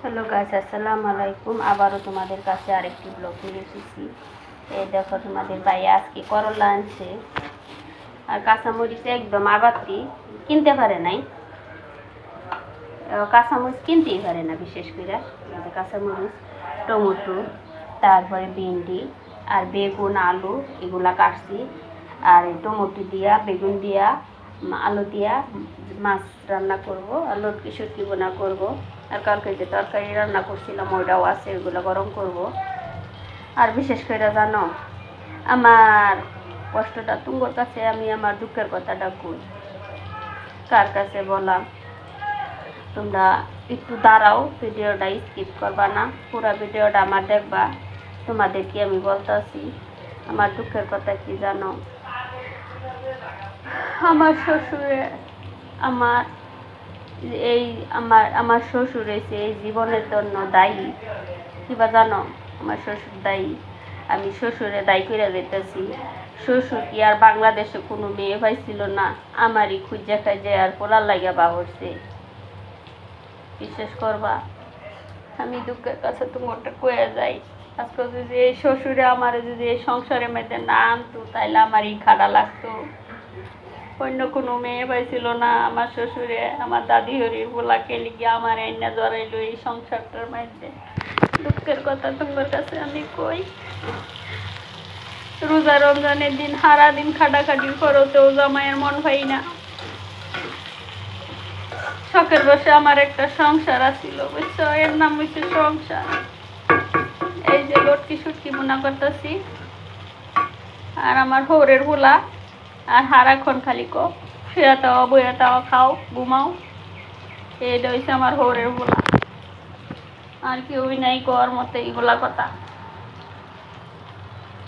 Hello guys, আসসালামু আলাইকুম। আবারও তোমাদের কাছে আরেকটি ব্লগ নিয়ে এসেছি। এই দেখো, তোমাদের ভাই আজকে করলা আনছে আর কাঁচামরিচ একদম আবাতি কিনতে পারে নাই। কাঁচামরিচ কিনতেই পারে না, বিশেষ করে কাঁচামরিচ, টমেটো, তারপরে ভেন্ডি আর বেগুন, আলু এগুলা কাটছি। আর এই টমেটো দিয়া, বেগুন দিয়া, আলু দিয়া মাছ রান্না করব, আর লটকি সটকি বোনা করব। আর কালকে যে তরকারি রান্না করছিলাম ওইটাও আছে, ওইগুলো গরম করব। আর বিশেষ করে জানো, আমার কষ্টটা তুঙ্গর কাছে আমি আমার দুঃখের কথাটা কই, কার কাছে বললাম। তোমরা একটু দাঁড়াও, ভিডিওটা স্কিপ করবা না, পুরো ভিডিওটা আমার দেখবা। তোমাদেরকে আমি বলতেছি আমার দুঃখের কথা কি জানো, আমার শ্বশুরে আমার এই আমার আমার শ্বশুর এসে এই জীবনের জন্য দায়ী। কিবা জানো, আমার শ্বশুর দায়ী। আমি শ্বশুরে দায়ী করে যেতেছি। শ্বশুর কি আর বাংলাদেশে কোনো মেয়ে পাইছিল না? আমারই খুঁজে খাইজে আর পোলার লাগিয়া বাহরছে। বিশ্বাস করবা, আমি দুঃখের কাছে তোমারটা কয়ে যাই। আজকে যদি এই শ্বশুরে আমার যদি এই সংসারের মধ্যে না আনতো, তাইলে আমার এই খাড়া লাগতো। অন্য কোনো মেয়ে পাইছিল না আমার শ্বশুরে আমার দাদি হরির বলাকে লিখে আমার এনে জড়াইলো এই সংসারটার মধ্যে। দুঃখের কথা তোমার কাছে আমি কই। রোজা রমজানের দিন সারা দিন খাটাখাটি করতেও জামাইয়ের মন পাই না। শখের বসে আমার একটা সংসার আছিল, বুঝছো, এর নাম হচ্ছে সংসার। এই যে লটকি সুটকি বোনা করতেছি, আর আমার হৌরের ভোলা আর সারাক্ষণ খালি কো শুয়ে তাও বইয়া তাও খাও ঘুমাও। এইটা হচ্ছে আমার হৌরের ভোলা, আর কেউই নাই কর মতো এগুলা কথা,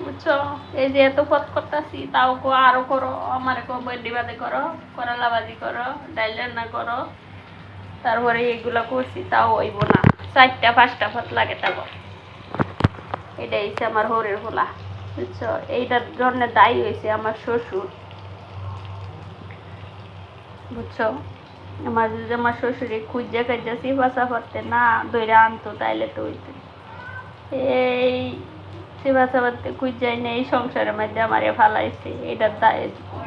বুঝছো। এই যে এত পথ করতেছি, তাও কো আরো করো, আমার কো বন্ডি বাদে করো, করলা ভাজি করো, ডাইল রান্না করো। তারপরে এইগুলা করছি, তাও হইব না, 4টা 5টা পথ লাগে। তারপর এটা হচ্ছে আমার হৌরের ভোলা, বুঝছো। এইটার জন্য দায়ী হয়েছে আমার শ্বশুর, বুঝছো। আমার যদি আমার শ্বশুরে খুঁজে খাইজা সিফা করতে না ধরে আনতো, তাইলে তো হইতো। এই সিফা সাফাতে খুঁজাই নেই, এই সংসারের মধ্যে আমারে ফালাইছে। এটার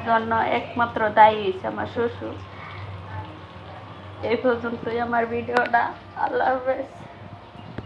জন্য একমাত্র দায়ী হয়েছে আমার শ্বশুর। এই পর্যন্তই আমার ভিডিওটা। আল্লাহ হাফেজ।